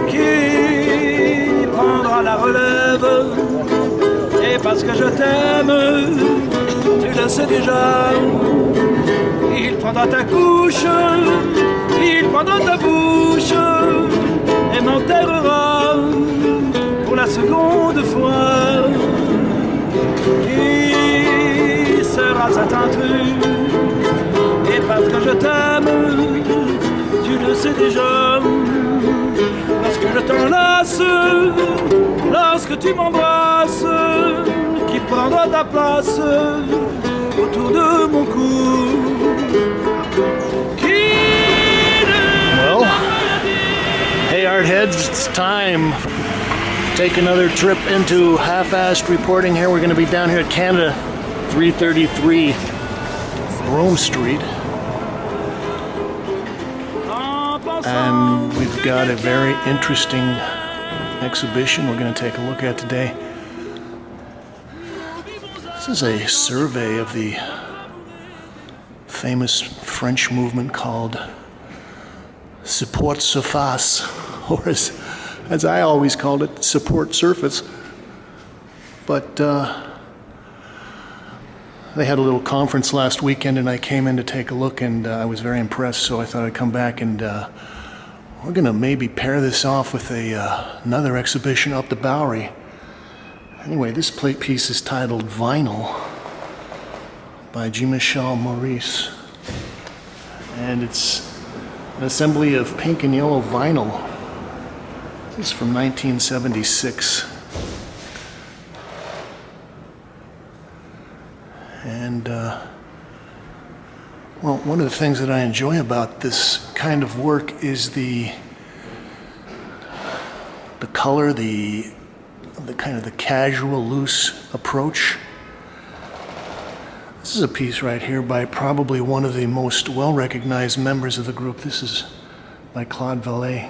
Qui prendra la relève? Et parce que je t'aime, tu le sais déjà. Il prendra ta couche, il prendra ta bouche et m'enterrera pour la seconde fois. Qui sera cet intrus? Et parce que je t'aime, tu le sais déjà. Lorsque je t'enlace, lorsque tu m'embrasses, qui prendra ta place autour de mon cou? Well, hey art heads, it's time. Take another trip into half-assed reporting here. We're going to be down here at Canada 333 Rome Street. And we've got a very interesting exhibition we're going to take a look at today. This is a survey of the famous French movement called support surface, or as I always called it, support surface. But they had a little conference last weekend and I came in to take a look, and I was very impressed, so I thought I'd come back, and we're going to maybe pair this off with another exhibition up the Bowery. Anyway, this plate piece is titled Vinyl by Jean-Michel Maurice, and it's an assembly of pink and yellow vinyl. This is from 1976. And, well, one of the things that I enjoy about this kind of work is the color, the kind of the casual, loose approach. This is a piece right here by probably one of the most well-recognized members of the group. This is by Claude Vallet.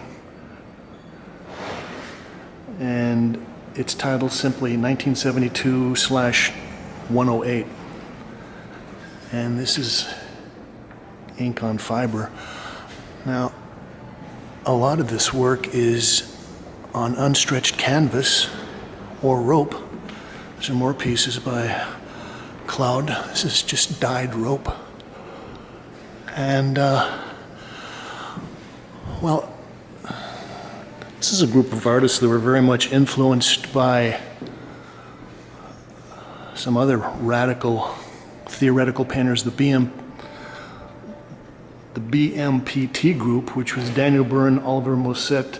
And it's titled simply 1972/108. And this is ink on fiber. Now, a lot of this work is on unstretched canvas or rope. Some more pieces by Claude. This is just dyed rope. And, well, this is a group of artists that were very much influenced by some other radical theoretical painters, the BMPT group, which was Daniel Byrne, Oliver Mosset,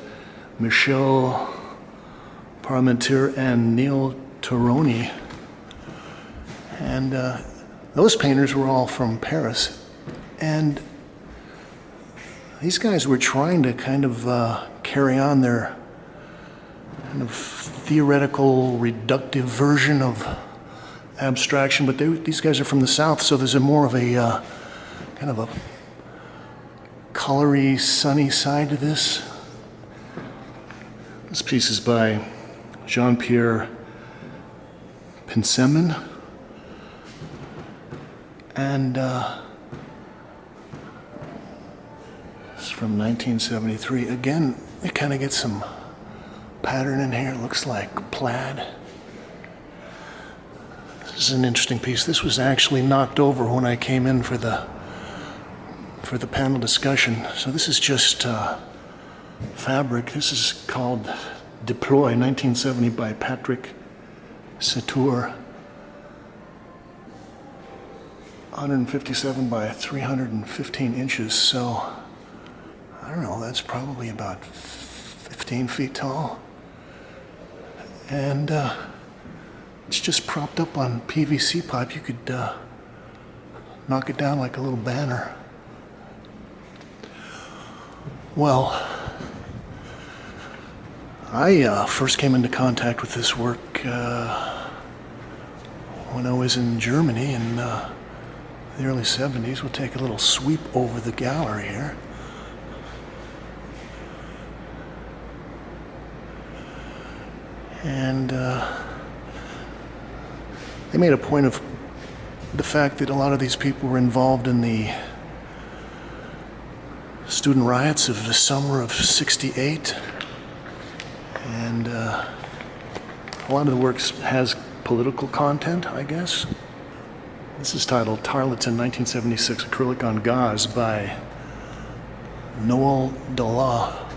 Michel Parmentier, and Neil Toroni. And those painters were all from Paris. And these guys were trying to kind of carry on their kind of theoretical, reductive version of abstraction, but these guys are from the South, so there's a more of a kind of a colory, sunny side to this. This piece is by Jean-Pierre Pincemin, and it's from 1973. Again, you kind of get some pattern in here. It looks like plaid. This is an interesting piece. This was actually knocked over when I came in for the panel discussion. So this is just fabric. This is called Deploy, 1970, by Patrick Satour. 157 by 315 inches. So I don't know, that's probably about 15 feet tall. And it's just propped up on PVC pipe. You could knock it down like a little banner. Well, I first came into contact with this work when I was in Germany in the early 70s. We'll take a little sweep over the gallery here. And they made a point of the fact that a lot of these people were involved in the student riots of the summer of '68. And a lot of the work has political content, I guess. This is titled Tarleton 1976 Acrylic on Gauze by Noel Dalla.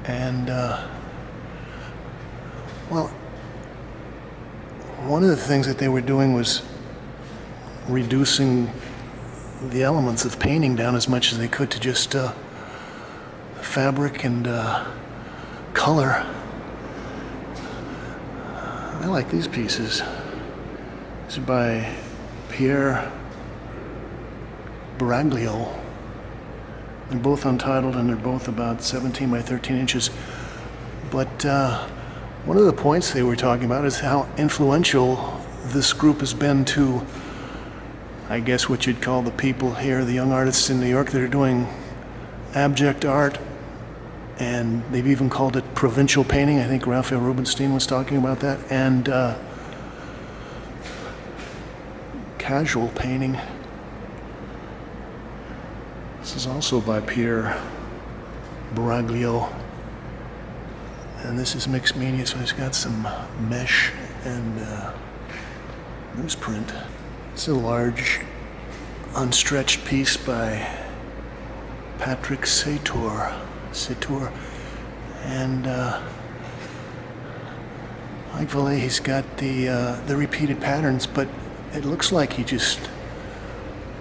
And, well, one of the things that they were doing was reducing the elements of painting down as much as they could to just fabric and color. I like these pieces. These are by Pierre Baraglio. They're both untitled and they're both about 17 by 13 inches. But one of the points they were talking about is how influential this group has been to, I guess, what you'd call the people here, the young artists in New York that are doing abject art. And they've even called it provincial painting. I think Raphael Rubenstein was talking about that. And casual painting. This is also by Pierre Baraglio. And this is mixed media, so it's got some mesh and newsprint. It's a large, unstretched piece by Patrick Sator. And like Valet, he's got the repeated patterns, but it looks like he just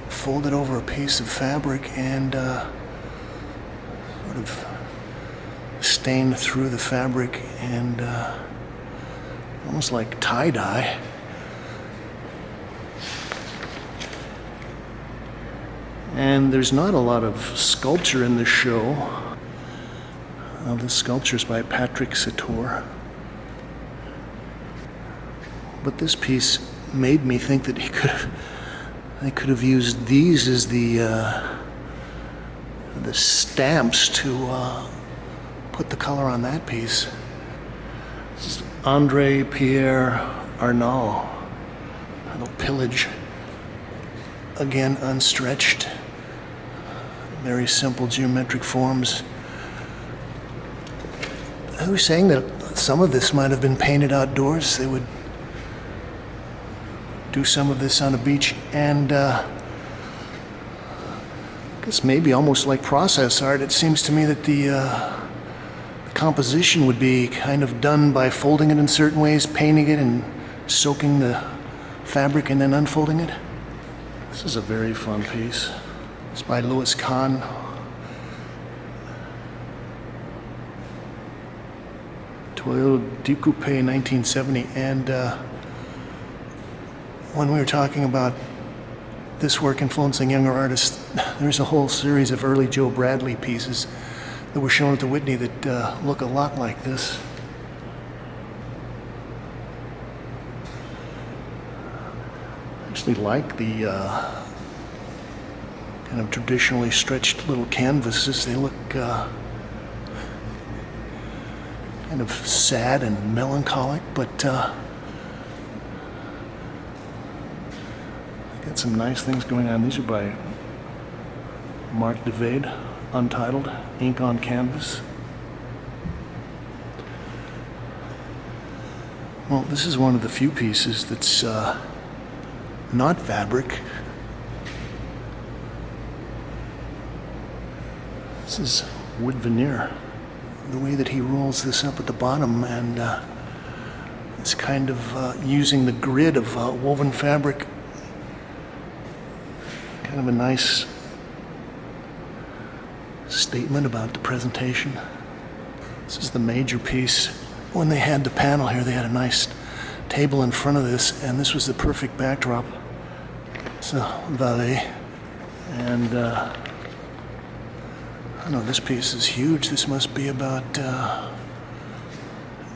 folded over a piece of fabric and sort of stained through the fabric and almost like tie-dye. And there's not a lot of sculpture in this show. This sculpture is by Patrick Sator. But this piece made me think that they could have used these as the stamps to put the color on that piece. This is Andre Pierre Arnault. Titled Pillage. Again, unstretched. Very simple geometric forms. I was saying that some of this might have been painted outdoors. They would do some of this on a beach, and I guess maybe almost like process art. It seems to me that the composition would be kind of done by folding it in certain ways, painting it, and soaking the fabric, and then unfolding it. This is a very fun piece. It's by Louis Kahn. Toyo Découpé 1970, and when we were talking about this work influencing younger artists, there's a whole series of early Joe Bradley pieces that were shown at the Whitney that look a lot like this. I actually like the kind of traditionally stretched little canvases. They look kind of sad and melancholic, but got some nice things going on. These are by Marc Devade, untitled, ink on canvas. Well, this is one of the few pieces that's not fabric. This is wood veneer. The way that he rolls this up at the bottom, and it's kind of using the grid of woven fabric. Kind of a nice statement about the presentation. This is the major piece. When they had the panel here, they had a nice table in front of this, and this was the perfect backdrop. So, Valet. And I know this piece is huge. This must be about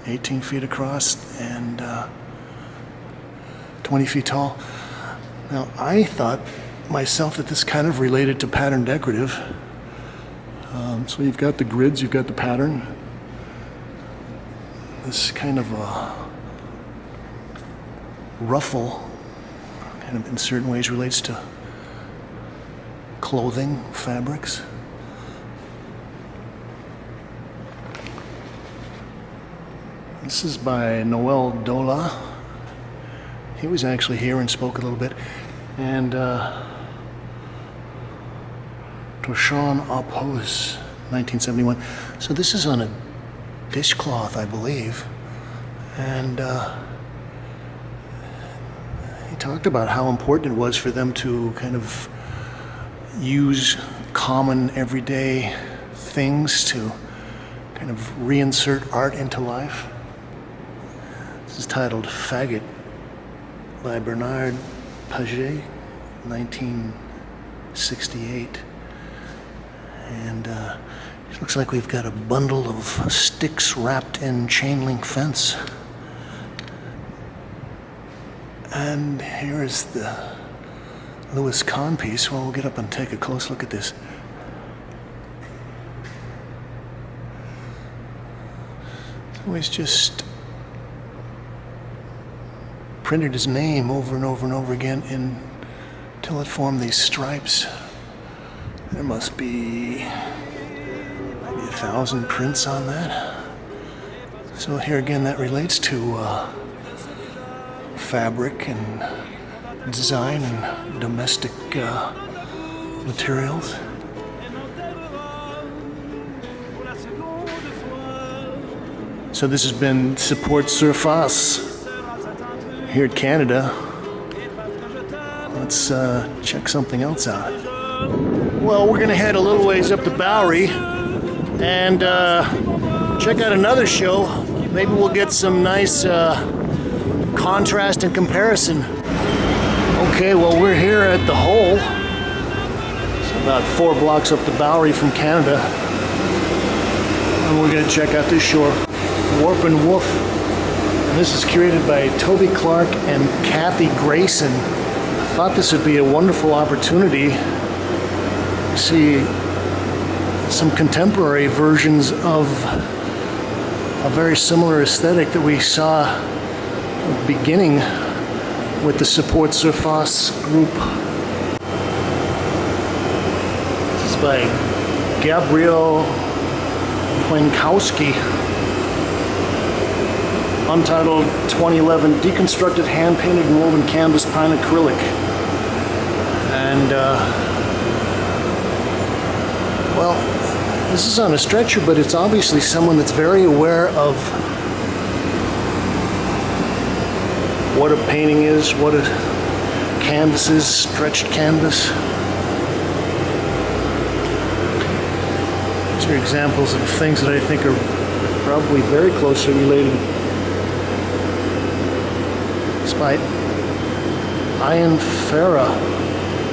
18 feet across and 20 feet tall. Now, I thought myself that this kind of related to pattern decorative. So you've got the grids, you've got the pattern. This kind of ruffle, kind of in certain ways relates to clothing, fabrics. This is by Noel Dola. He was actually here and spoke a little bit. And Toshan Oppos, 1971. So this is on a dishcloth, I believe. And he talked about how important it was for them to kind of use common everyday things to kind of reinsert art into life. This is titled Faggot by Bernard Paget, 1968. And it looks like we've got a bundle of sticks wrapped in chain link fence. And here is the Louis Kahn piece. Well, we'll get up and take a close look at this. So he's just printed his name over and over and over again until it formed these stripes. There must be maybe 1,000 prints on that. So here again, that relates to fabric and design and domestic materials. So this has been Support Surface here at Canada. Let's check something else out. Well, we're gonna head a little ways up to Bowery and check out another show. Maybe we'll get some nice contrast and comparison. Okay, well, we're here at the Hole. It's about 4 blocks up the Bowery from Canada. And we're gonna check out this shore, Warp and Woof. And this is curated by Toby Clark and Kathy Grayson. I thought this would be a wonderful opportunity to see some contemporary versions of a very similar aesthetic that we saw beginning with the Support Surface group. This is by Gabriel Plankowski. Untitled 2011 Deconstructed Hand-Painted and Woven Canvas Pine Acrylic. And, well, this is on a stretcher, but it's obviously someone that's very aware of what a painting is, what a canvas is, stretched canvas. These are examples of things that I think are probably very closely related. It's by Ian Farah.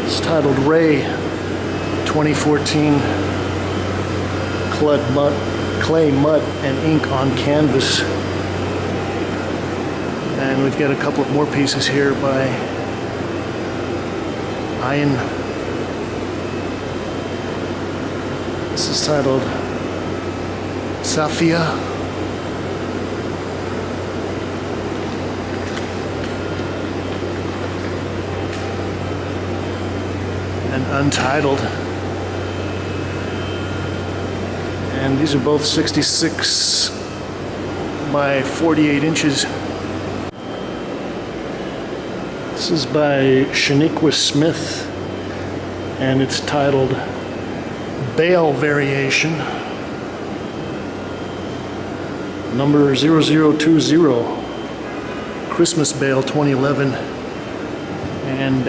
It's titled Ray, 2014. Clay, mud, and ink on canvas. And we've got a couple of more pieces here by Ian. This is titled Safia. And Untitled. And these are both 66 by 48 inches. This is by Shaniqua Smith, and it's titled Bale Variation, number 0020, Christmas Bale 2011. And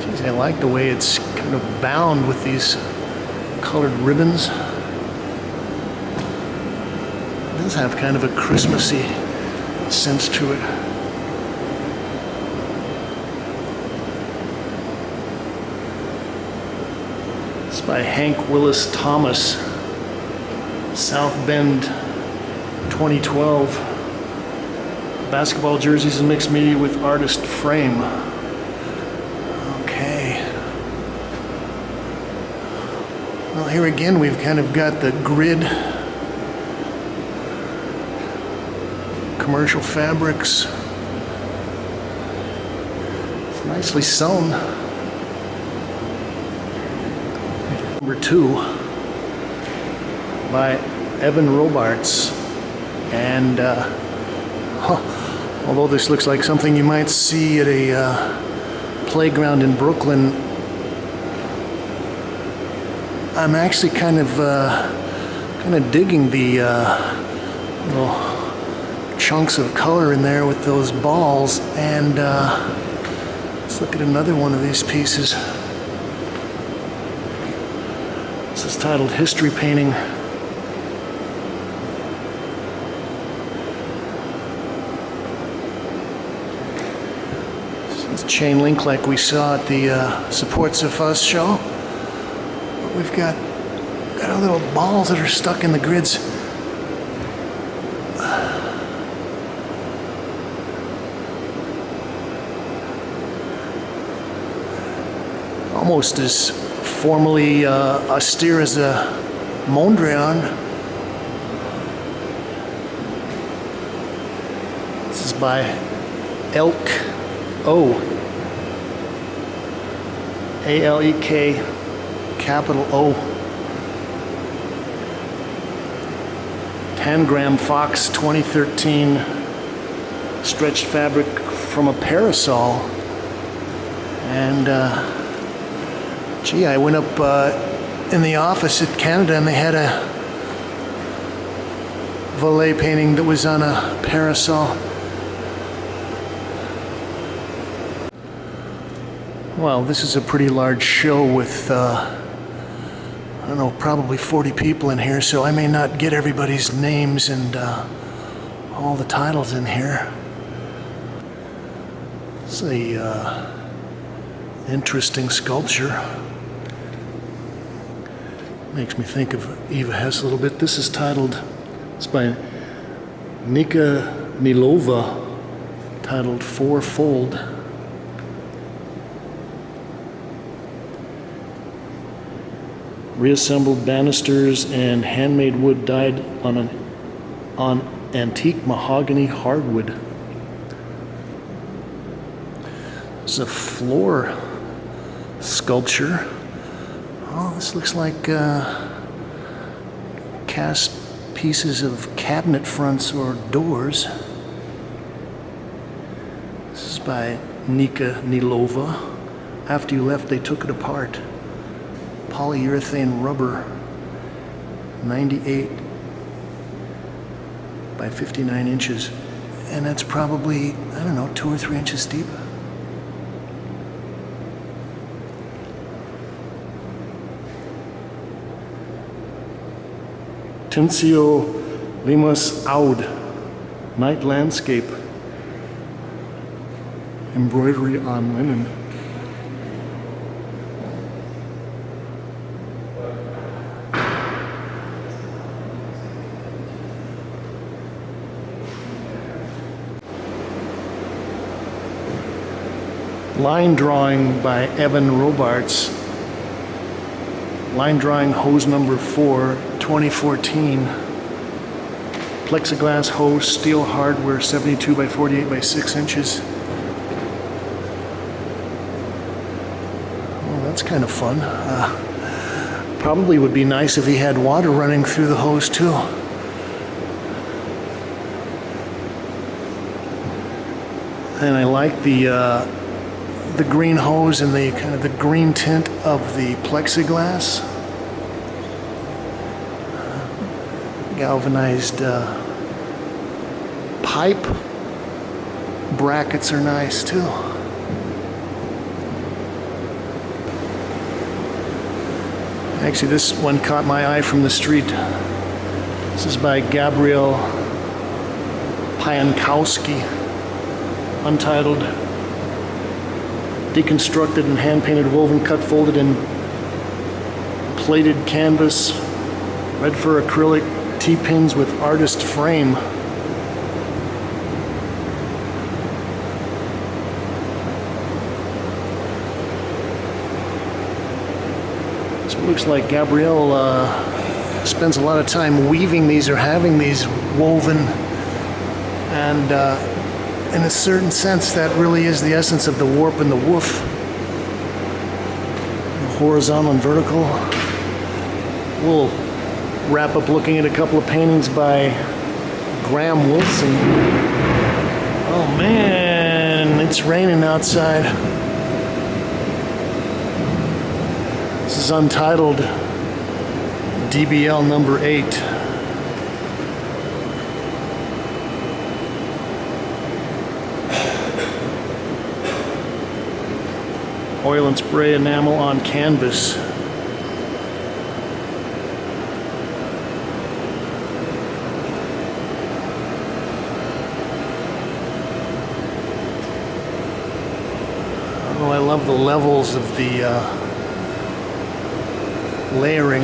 geez, I like the way it's kind of bound with these colored ribbons. It does have kind of a Christmassy sense to it. It's by Hank Willis Thomas, South Bend, 2012. Basketball jerseys and mixed media with artist frame. Okay. Well, here again we've kind of got the grid, commercial fabrics. It's nicely sewn. Number 2 by Evan Robarts, And although this looks like something you might see at a playground in Brooklyn, I'm actually kind of digging the little chunks of color in there with those balls. And let's look at another one of these pieces. This is titled History Painting. It's chain link like we saw at the Supports of Us show. But we've got our little balls that are stuck in the grids. Almost as formally austere as a Mondrian. This is by Elk O. A-L-E-K, capital O. Tangram Fox 2013 stretched fabric from a parasol. And gee, I went up in the office at Canada and they had a Valet painting that was on a parasol. Well, this is a pretty large show with, I don't know, probably 40 people in here, so I may not get everybody's names and all the titles in here. It's a interesting sculpture. Makes me think of Eva Hess a little bit. This is titled, it's by Nika Milova, titled Fourfold. Reassembled banisters and handmade wood dyed on antique mahogany hardwood. This is a floor sculpture. Oh, this looks like cast pieces of cabinet fronts or doors. This is by Nika Nilova. After you left, they took it apart. Polyurethane rubber, 98 by 59 inches. And that's probably, I don't know, 2 or 3 inches deep. Tincio Limas Aud, night landscape, embroidery on linen. Line drawing by Evan Robarts. Line drawing hose number 4, 2014. Plexiglass hose, steel hardware, 72 by 48 by 6 inches. Well, that's kind of fun. Probably would be nice if he had water running through the hose too. And I like the green hose and the kind of the green tint of the plexiglass. Galvanized pipe. Brackets are nice too. Actually, this one caught my eye from the street. This is by Gabriel Piankowski, untitled. Deconstructed and hand-painted, woven, cut, folded, and plated canvas, red fur acrylic, T-pins with artist frame. So it looks like Gabrielle spends a lot of time weaving these or having these woven, and in a certain sense, that really is the essence of the warp and the woof. Horizontal and vertical. We'll wrap up looking at a couple of paintings by Graham Wilson. Oh man, it's raining outside. This is untitled DBL number 8. Oil and spray enamel on canvas. Oh, I love the levels of the layering.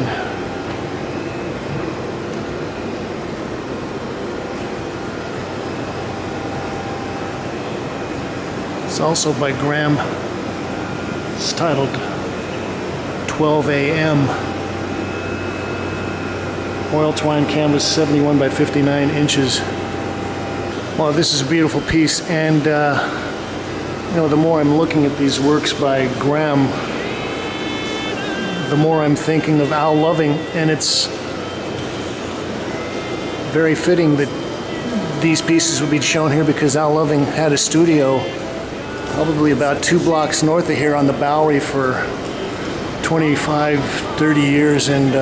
It's also by Graham. It's titled 12 a.m. Oil twine canvas, 71 by 59 inches. Well, this is a beautiful piece, and you know, the more I'm looking at these works by Graham, the more I'm thinking of Al Loving, and it's very fitting that these pieces would be shown here because Al Loving had a studio probably about 2 blocks north of here on the Bowery for 25, 30 years, and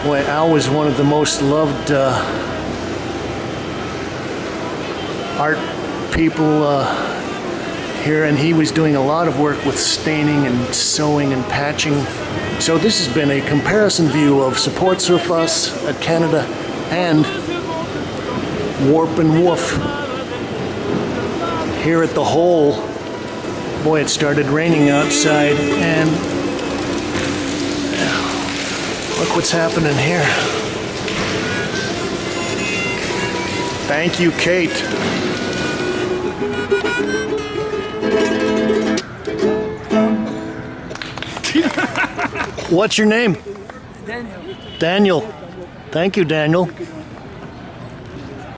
boy, Al was one of the most loved art people here, and he was doing a lot of work with staining and sewing and patching. So this has been a comparison view of Support Surface at Canada and Warp and Woof. Here at the Hole, boy, it started raining outside, and look what's happening here. Thank you, Kate. What's your name? Daniel. Daniel. Thank you, Daniel.